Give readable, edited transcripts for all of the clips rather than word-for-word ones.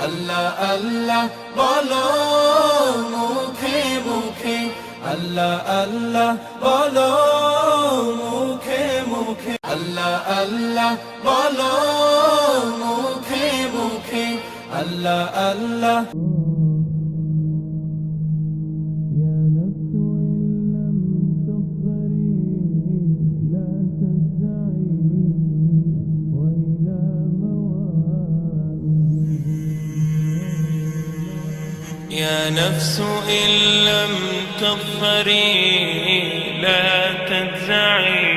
আল্লাহ আল্লাহ বলো মুখে মুখে, আল্লাহ আল্লাহ বলো মুখে মুখে, আল্লাহ আল্লাহ বলো মুখে মুখে, আল্লাহ আল্লাহ। يا نفس إن لم تظفري لا تجزعي.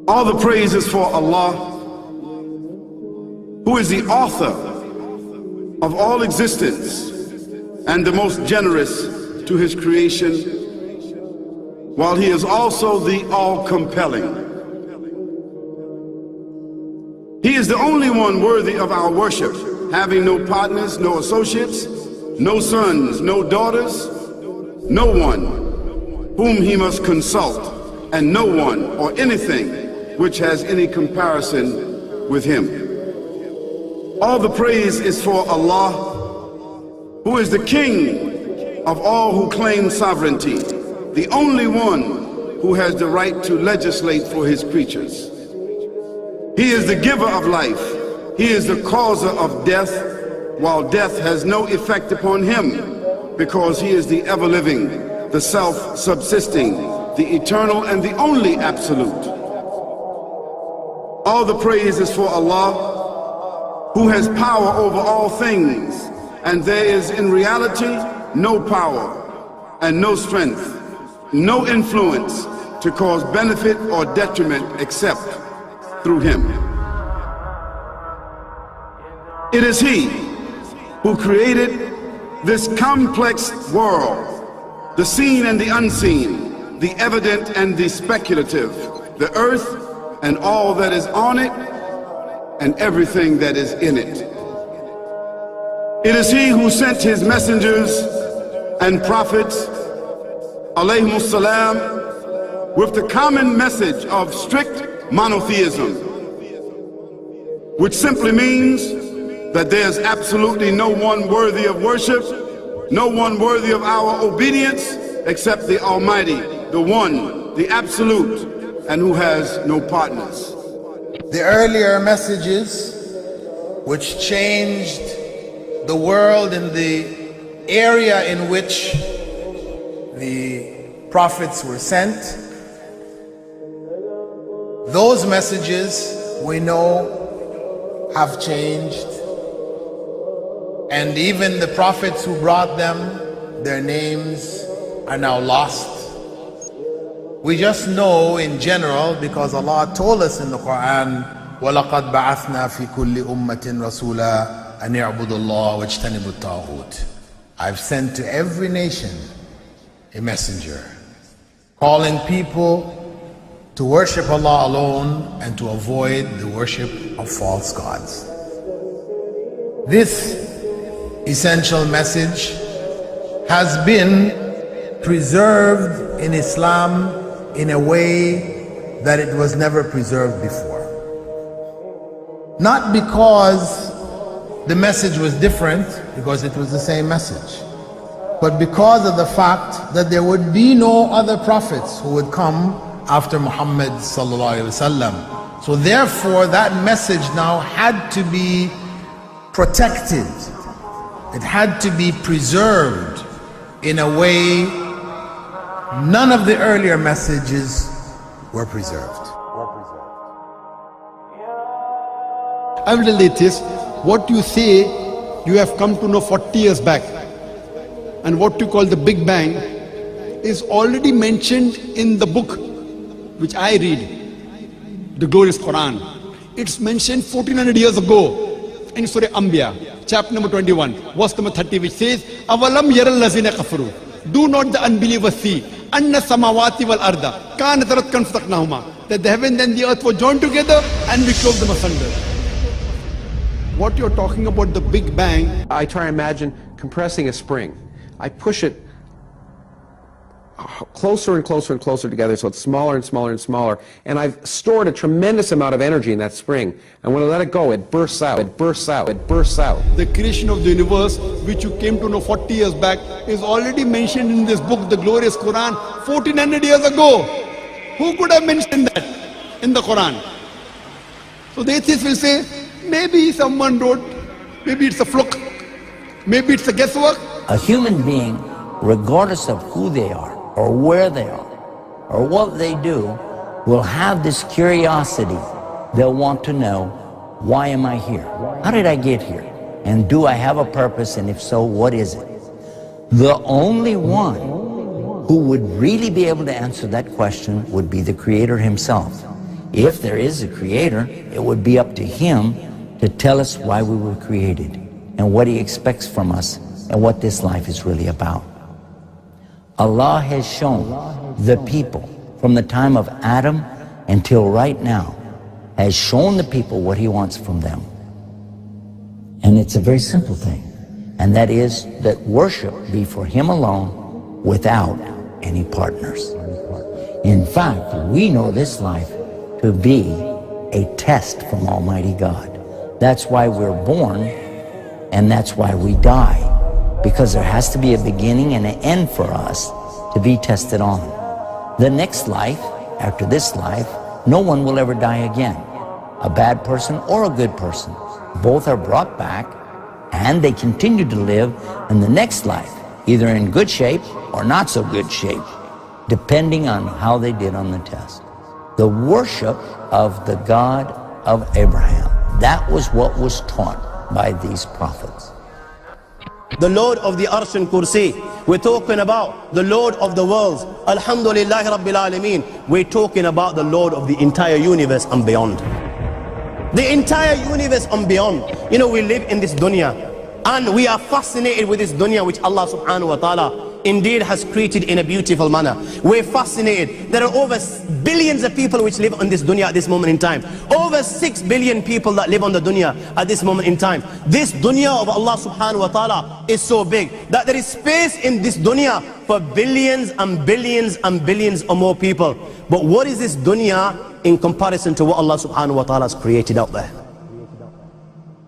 All the praise is for Allah, who is the author of all existence and the most generous to his creation, while he is also the all-compelling. He is the only one worthy of our worship, having no partners, no associates, no sons, no daughters, no one whom he must consult, and no one or anything which has any comparison with him. All the praise is for Allah, who is the King of all who claim sovereignty, the only one who has the right to legislate for his creatures. He is the giver of life. He is the causer of death, while death has no effect upon him, because he is the ever-living, the self-subsisting, the eternal and the only absolute. All the praise is for Allah, who has power over all things, and there is in reality no power and no strength, no influence to cause benefit or detriment except through him. It is he who created this complex world, the seen and the unseen, the evident and the speculative, the earth and all that is on it and everything that is in it. It is he who sent his messengers and prophets, alayhimus salam, with the common message of strict monotheism, which simply means that there's absolutely no one worthy of worship, no one worthy of our obedience except the Almighty, the One, the Absolute, and who has no partners. The earlier messages which changed the world in the area in which the prophets were sent, those messages we know have changed, and even the prophets who brought them, their names are now lost. We just know in general because Allah told us in the Quran, وَلَقَدْ بَعَثْنَا فِي كُلِّ أُمَّةٍ رَسُولًا أَنِ اعْبُدُوا اللَّهَ وَاجْتَنِبُوا الطَّاغُوتَ. I've sent to every nation a messenger, calling people to worship Allah alone and to avoid the worship of false gods. This essential message has been preserved in Islam in a way that it was never preserved before. Not because the message was different, because it was the same message, but because of the fact that there would be no other prophets who would come after Muhammad sallallahu alaihi wasallam. So therefore that message now had to be protected. It had to be preserved in a way none of the earlier messages were preserved. Evidently it is what you say you have come to know 40 years back, and what you call the Big Bang is already mentioned in the book which I read, the glorious Quran. It's mentioned 1400 years ago in Surah Anbiya, chapter number 21, verse number 30, which says, Avalam yaral lazina kafaru. Do not the unbelievers see anna samawati wal arda kanat ratkan fataqnahuma, that the heaven and the earth were joined together and we clove them asunder. What you're talking about, the Big Bang, I try to imagine compressing a spring. I push it closer and closer and closer together, so it's smaller and smaller and smaller. And I've stored a tremendous amount of energy in that spring. And when I let it go, it bursts out, it bursts out, it bursts out. The creation of the universe, which you came to know 40 years back, is already mentioned in this book, the glorious Quran, 1400 years ago. Who could have mentioned that in the Quran? So the atheists will say, maybe someone wrote, maybe it's a fluke, maybe it's a guesswork. A human being, regardless of who they are, or where they are, or what they do, will have this curiosity. They'll want to know, why am I here? How did I get here? And do I have a purpose? And if so, what is it? The only one who would really be able to answer that question would be the Creator himself. If there is a Creator, it would be up to Him to tell us why we were created and what He expects from us and what this life is really about. Allah has shown the people from the time of Adam until right now, has shown the people what He wants from them. And it's a very simple thing, and that is that worship be for Him alone without any partners. In fact, we know this life to be a test from Almighty God. That's why we're born, and that's why we die. Because there has to be a beginning and an end for us to be tested on. The next life, after this life, no one will ever die again. A bad person or a good person. Both are brought back and they continue to live in the next life, either in good shape or not so good shape, depending on how they did on the test. The worship of the God of Abraham, that was what was taught by these prophets. The Lord of the Arsh and Kursi. We're talking about the Lord of the worlds. Alhamdulillah Rabbil Alameen. We're talking about the Lord of the entire universe and beyond. The entire universe and beyond. You know, we live in this dunya and we are fascinated with this dunya which Allah subhanahu wa ta'ala indeed has created in a beautiful manner. We're fascinated. There are over billions of people which live on this dunya at this moment in time. Over 6 billion people that live on the dunya at this moment in time. This dunya of Allah subhanahu wa ta'ala is so big that there is space in this dunya for billions and billions and billions or more people. But what is this dunya in comparison to what Allah subhanahu wa ta'ala has created out there?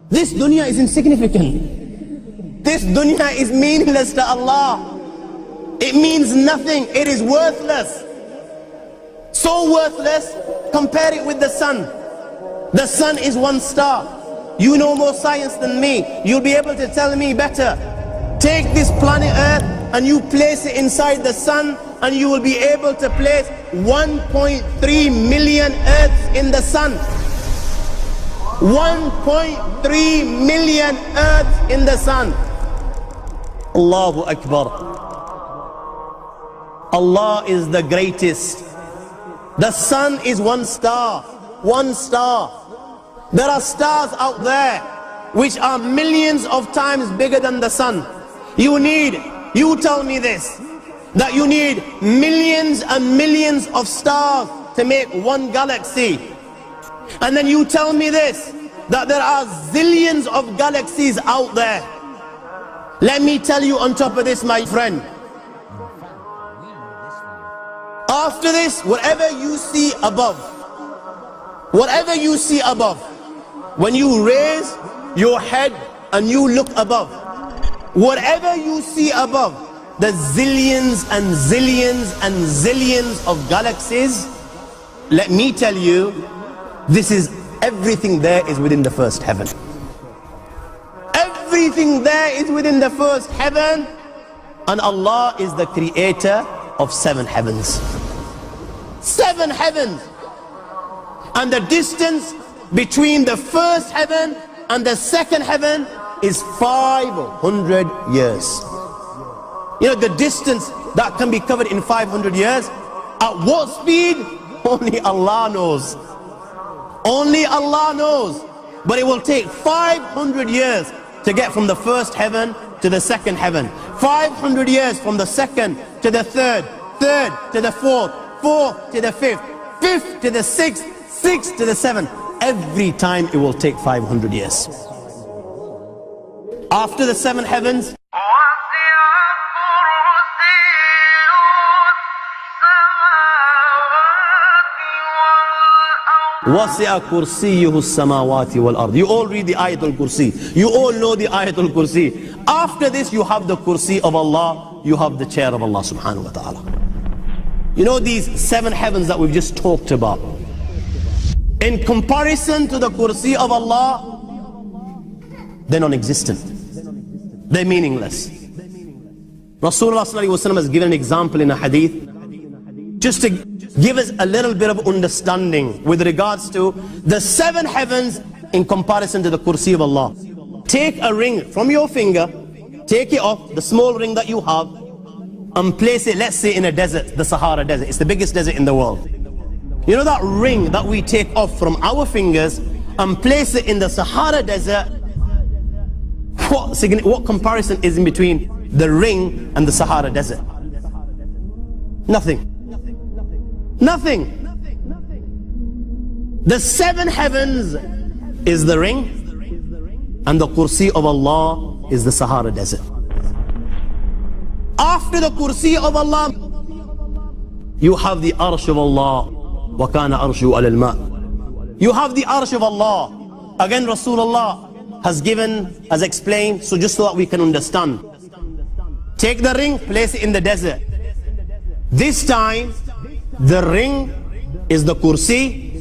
This dunya is insignificant. This dunya is meaningless to Allah. It means nothing. It is worthless. So worthless, compare it with the sun. The sun is one star. You know more science than me. You'll be able to tell me better. Take this planet Earth and you place it inside the sun and you will be able to place 1.3 million Earths in the sun. 1.3 million Earths in the sun. Allahu Akbar. Allah is the greatest. The sun is one star. One star. There are stars out there which are millions of times bigger than the sun. You tell me this, that you need millions and millions of stars to make one galaxy. And then you tell me this, that there are zillions of galaxies out there. Let me tell you on top of this, my friend, after this, whatever you see above, when you raise your head and you look above, whatever you see above, the zillions and zillions and zillions of galaxies, let me tell you, this is everything there is within the first heaven. Everything there is within the first heaven, and Allah is the creator of 7 heavens. 7 heavens. And the distance between the first heaven and the second heaven is 500 years. You know, the distance that can be covered in 500 years, at what speed? Only Allah knows. Only Allah knows. But it will take 500 years to get from the first heaven to the second heaven. 500 years from the second to the third, third to the fourth, fourth to the fifth, fifth to the sixth, sixth to the seventh. Every time it will take 500 years. After the 7 heavens, وَسِعَ كُرْسِيُّهُ السَّمَاوَاتِ وَالْأَرْضِ. You all read the Ayatul Kursi. You all know the Ayatul Kursi. After this you have the Kursi of Allah. You have the chair of Allah subhanahu wa ta'ala. You know these 7 heavens that we've just talked about, in comparison to the Kursi of Allah, they're non-existent. They're meaningless. Rasulullah sallallahu alaihi wasallam has given an example in a hadith just to give us a little bit of understanding with regards to the 7 heavens in comparison to the Kursi of Allah. Take a ring from your finger, take it off, the small ring that you have, and place it, let's say, in a desert, the Sahara Desert. It's the biggest desert in the world. You know that ring that we take off from our fingers and place it in the Sahara Desert? What comparison is in between the ring and the Sahara Desert? Nothing. Nothing. The 7 heavens is the ring, and the Kursi of Allah is the Sahara Desert. After the Kursi of Allah, you have the Arsh of Allah. وَكَانَ أَرْشُهُ عَلَى الْمَاءِ. You have the Arsh of Allah. Again, Rasulullah has explained, so just so that we can understand. Take the ring, place it in the desert. This time, the ring is the Kursi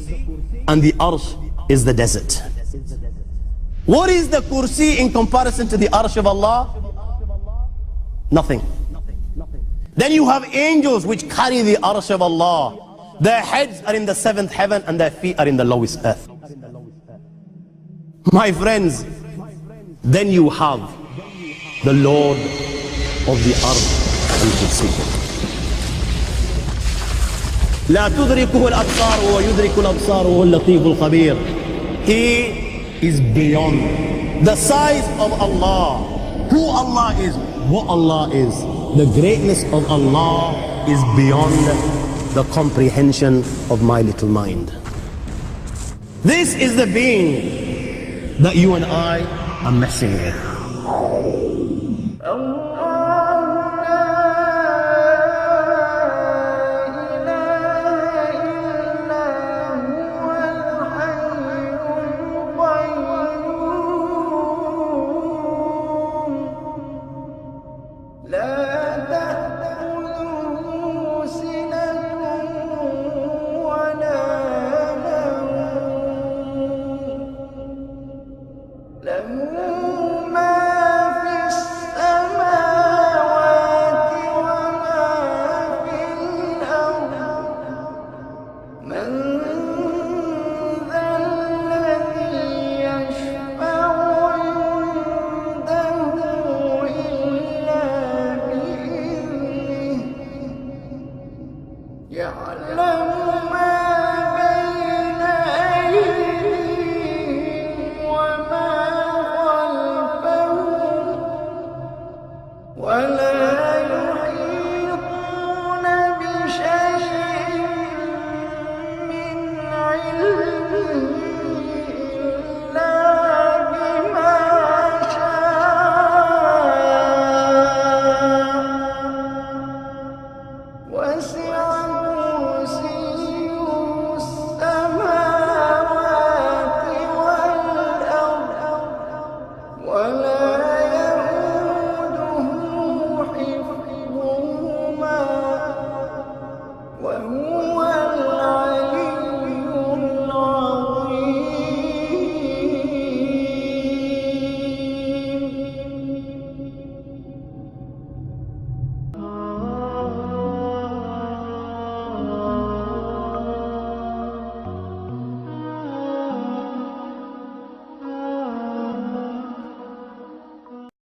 and the Arsh is the desert. What is the Kursi in comparison to the Arsh of Allah? Nothing. Then you have angels which carry the Arsh of Allah. Their heads are in the 7th heaven and their feet are in the lowest earth. My friends, then you have the Lord of the Arsh al-Kursi. لا تدركه الأبصار ويدرك الأبصار وهو اللطيف الخبير. He is beyond the size of Allah, who Allah is, what Allah is. The greatness of Allah is beyond the comprehension of my little mind. This is the being that you and I are messing with. يعلم ما